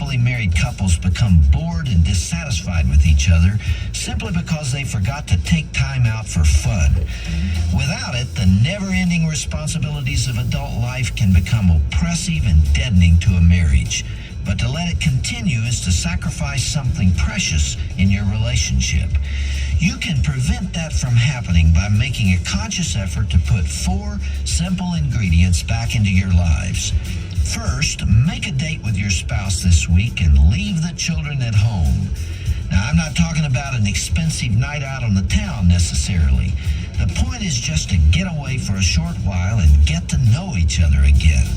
happily married couples become bored and dissatisfied with each other simply because they forgot to take time out for fun. Without it, the never-ending responsibilities of adult life can become oppressive and deadening to a marriage. But to let it continue is to sacrifice something precious in your relationship. You can prevent that from happening by making a conscious effort to put 4 simple ingredients back into your lives. First, make a date with your spouse this week and leave the children at home. Now, I'm not talking about an expensive night out on the town necessarily. The point is just to get away for a short while and get to know each other again.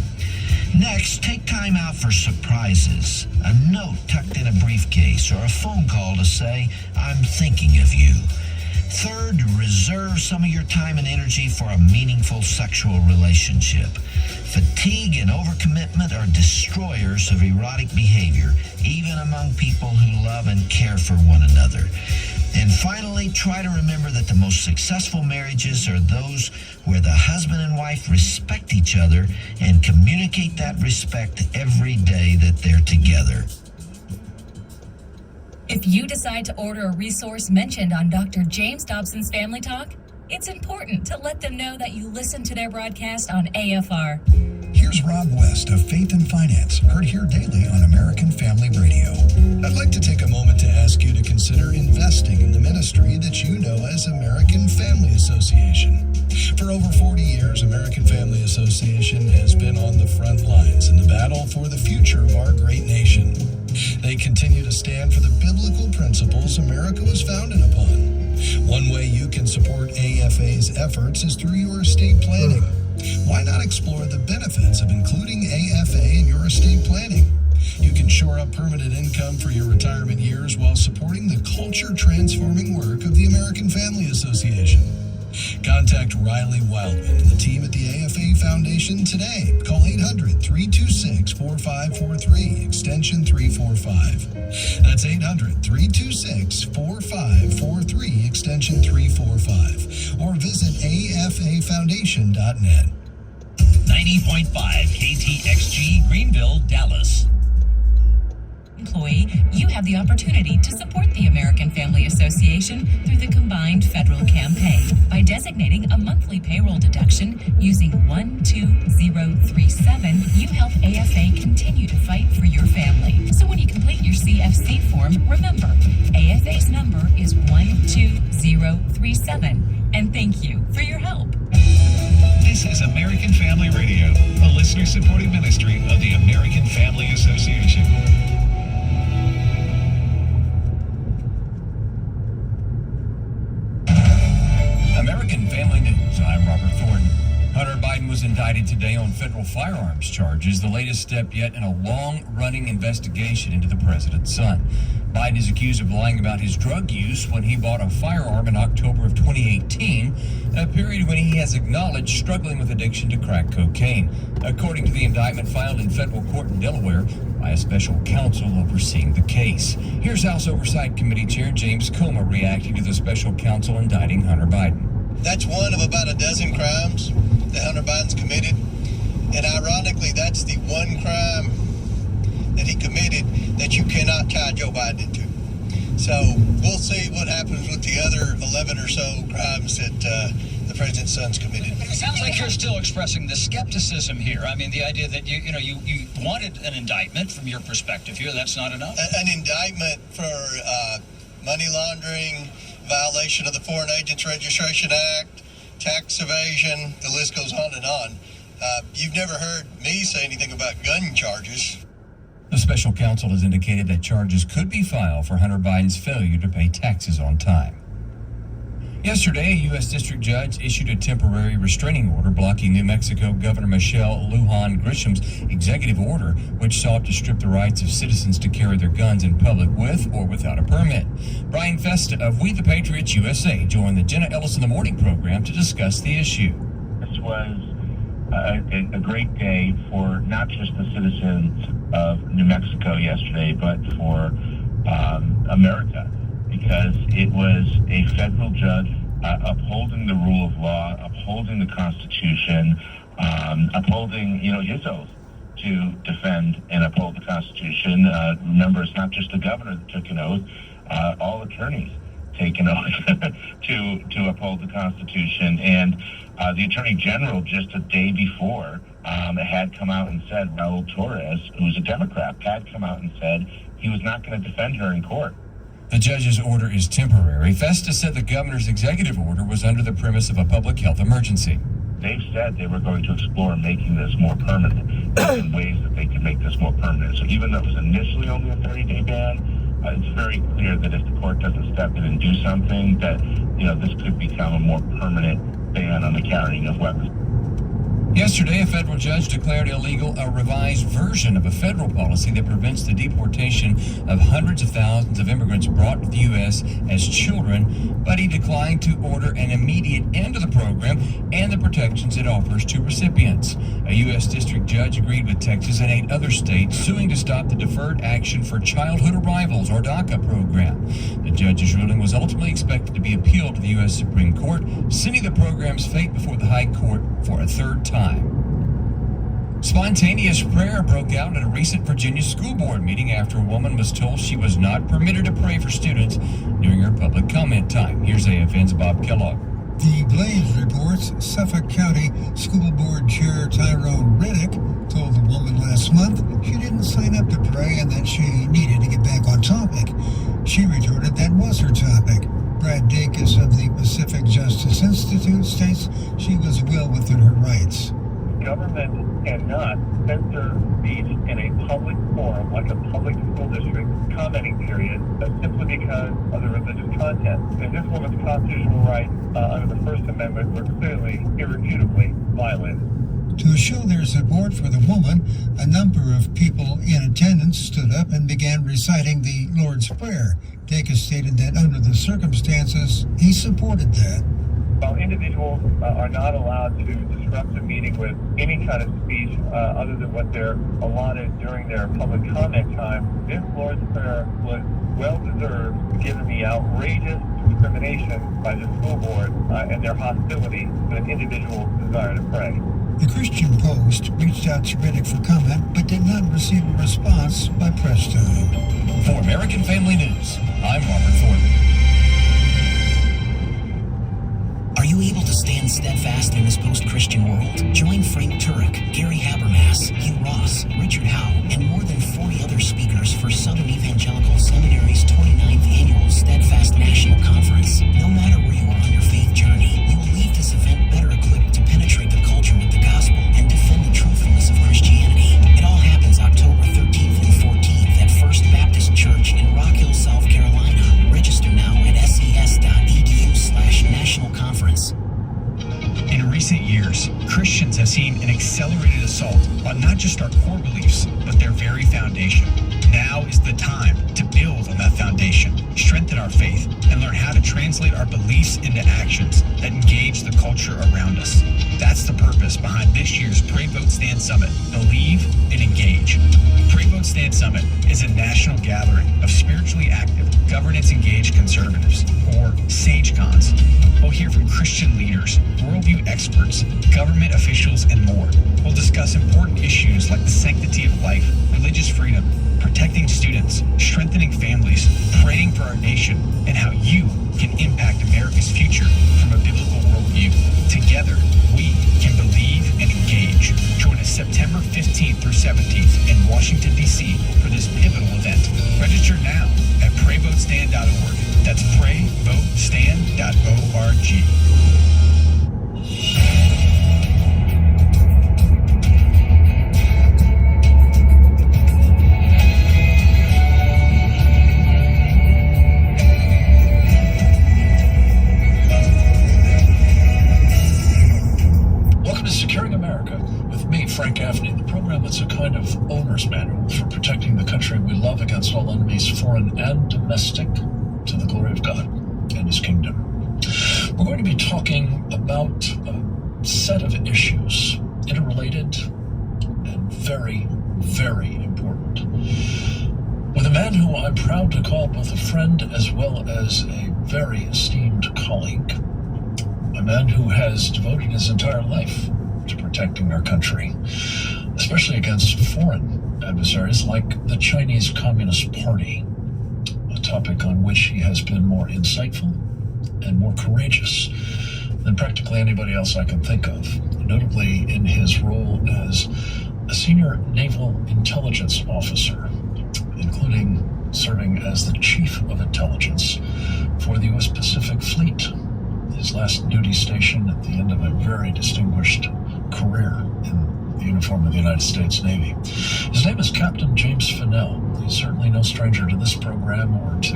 Next, take time out for surprises. A note tucked in a briefcase or a phone call to say, "I'm thinking of you." Third, reserve some of your time and energy for a meaningful sexual relationship. Fatigue and overcommitment are destroyers of erotic behavior, even among people who love and care for one another. And finally, try to remember that the most successful marriages are those where the husband and wife respect each other and communicate that respect every day that they're together. If you decide to order a resource mentioned on Dr. James Dobson's Family Talk, it's important to let them know that you listen to their broadcast on AFR. Here's Rob West of Faith and Finance, heard here daily on American Family Radio. I'd like to take a moment to ask you to consider investing in the ministry that you know as American Family Association. For over 40 years, American Family Association has been on the front lines in the battle for the future of our great nation. They continue to stand for the biblical principles America was founded upon. One way you can support AFA's efforts is through your estate planning. Why not explore the benefits of including AFA in your estate planning? You can shore up permanent income for your retirement years while supporting the culture-transforming work of the American Family Association. Contact Riley Wildman and the team at the AFA Foundation today. Call 800-326-4543, extension 345. That's 800-326-4543, extension 345. Or visit afafoundation.net. 90.5 KTXG Greenville, Dallas. Employee, you have the opportunity to support the American Family Association through the combined federal campaign by designating a monthly payroll deduction using 12037. You help AFA continue to fight for your family. So when you complete your CFC form, remember, AFA's number is 12037. And thank you for your help. This is American Family Radio, a listener-supported ministry of the American Family Association. American Family News, I'm Robert Thornton. Hunter Biden was indicted today on federal firearms charges, the latest step yet in a long-running investigation into the president's son. Biden is accused of lying about his drug use when he bought a firearm in October of 2018, a period when he has acknowledged struggling with addiction to crack cocaine, according to the indictment filed in federal court in Delaware by a special counsel overseeing the case. Here's House Oversight Committee Chair James Comer reacting to the special counsel indicting Hunter Biden. That's one of about a dozen crimes that Hunter Biden's committed. And ironically, that's the one crime that he committed that you cannot tie Joe Biden into. So we'll see what happens with the other 11 or so crimes that the president's son's committed. It sounds like you're still expressing the skepticism here. I mean, the idea that you wanted an indictment from your perspective here, that's not enough. An indictment for money laundering, violation of the Foreign Agents Registration Act, tax evasion, the list goes on and on. You've never heard me say anything about gun charges. The special counsel has indicated that charges could be filed for Hunter Biden's failure to pay taxes on time. Yesterday, a U.S. District Judge issued a temporary restraining order blocking New Mexico Governor Michelle Lujan Grisham's executive order, which sought to strip the rights of citizens to carry their guns in public with or without a permit. Brian Festa of We the Patriots USA joined the Jenna Ellis in the Morning program to discuss the issue. This was a great day for not just the citizens of New Mexico yesterday, but for America, because it was a federal judge upholding the rule of law, upholding the Constitution, upholding, his oath to defend and uphold the Constitution. Remember, it's not just the governor that took an oath. All attorneys take an oath to uphold the Constitution. And the Attorney General just a day before had come out and said, Raul Torres, who's a Democrat, had come out and said he was not going to defend her in court. The judge's order is temporary. Festus said the governor's executive order was under the premise of a public health emergency. They've said they were going to explore making this more permanent and ways that they could make this more permanent. So even though it was initially only a 30-day ban, it's very clear that if the court doesn't step in and do something, that this could become a more permanent ban on the carrying of weapons. Yesterday, a federal judge declared illegal a revised version of a federal policy that prevents the deportation of hundreds of thousands of immigrants brought to the U.S. as children, but he declined to order an immediate end to the program and the protections it offers to recipients. A U.S. district judge agreed with Texas and 8 other states suing to stop the Deferred Action for Childhood Arrivals, or DACA program. The judge's ruling was ultimately expected to be appealed to the U.S. Supreme Court, sending the program's fate before the High Court for a third time. Spontaneous prayer broke out at a recent Virginia school board meeting after a woman was told she was not permitted to pray for students during her public comment time. Here's AFN's Bob Kellogg. The Blaze reports Suffolk County School Board Chair Tyrone Riddick told the woman last month she didn't sign up to pray and that she needed to get back on topic. She retorted that was her topic. Brad Dacus of the Pacific Justice Institute states she was well within her rights. Government cannot censor speech in a public forum, like a public school district commenting period, simply because of the religious content. And this woman's constitutional rights under the First Amendment were clearly, irrefutably violated. To show their support for the woman, a number of people in attendance stood up and began reciting the Lord's Prayer. Dacus stated that under the circumstances, he supported that. While individuals are not allowed to disrupt a meeting with any kind of speech other than what they're allotted during their public comment time, this Lord's Prayer was well-deserved given the outrageous discrimination by the school board and their hostility to an individual's desire to pray. The Christian Post reached out to Riddick for comment, but did not receive a response by press time. For American Family News, I'm Robert Thornton. Are you able to stand steadfast in this post-Christian world? Join Frank Turek, Gary Habermas, Hugh Ross, Richard Howe, and more than 40 other speakers for Southern Evangelical Seminary's 29th Annual Steadfast National Conference. No matter where you are on your faith journey, you will leave this event better equipped to penetrate the culture with the gospel and defend the truthfulness of Christianity. It all happens October 13th and 14th at First Baptist Church in Rock Hill, South Carolina. Register now at ses.edu/national conference. In recent years, Christians have seen an accelerated assault on not just our core beliefs, but their very foundation. Now is the time to build on that foundation, strengthen our faith, and learn how to translate our beliefs into actions that engage the culture around us. That's the purpose behind this year's Pray Vote Stand Summit. Believe and engage. Pray Vote Stand Summit is a national gathering of spiritually active, governance-engaged conservatives, or SageCons. We'll hear from Christian leaders, worldview experts, government officials, and more. We'll discuss important issues like the sanctity of life, religious freedom, protecting students, strengthening families, praying for our nation, and how you can impact America's future from a biblical worldview. Together, we can believe and engage. Join us September 15th through 17th in Washington, D.C. for this pivotal event. Register now at PrayVoteStand.org. That's PrayVoteStand.org. Frank Gaffney, the program that's a kind of owner's manual for protecting the country we love against all enemies, foreign and domestic, to the glory of God and His kingdom. We're going to be talking about a set of issues, interrelated and very, very important, with a man who I'm proud to call both a friend as well as a very esteemed colleague, a man who has devoted his entire life to protecting our country, a especially against foreign adversaries like the Chinese Communist Party, a topic on which he has been more insightful and more courageous than practically anybody else I can think of, notably in his role as a senior naval intelligence officer, including serving as the chief of intelligence for the U.S. Pacific Fleet, his last duty station at the end of a very distinguished career in the uniform of the United States Navy. His name is Captain James Fennell. He's certainly no stranger to this program or to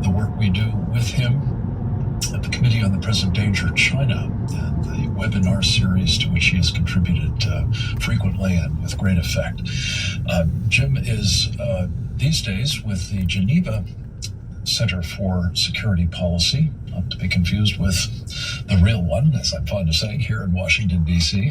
the work we do with him at the Committee on the Present Danger China and the webinar series to which he has contributed frequently and with great effect. Jim is these days with the Geneva Center for Security Policy, not to be confused with the real one, as I'm fond of saying, here in Washington, D.C.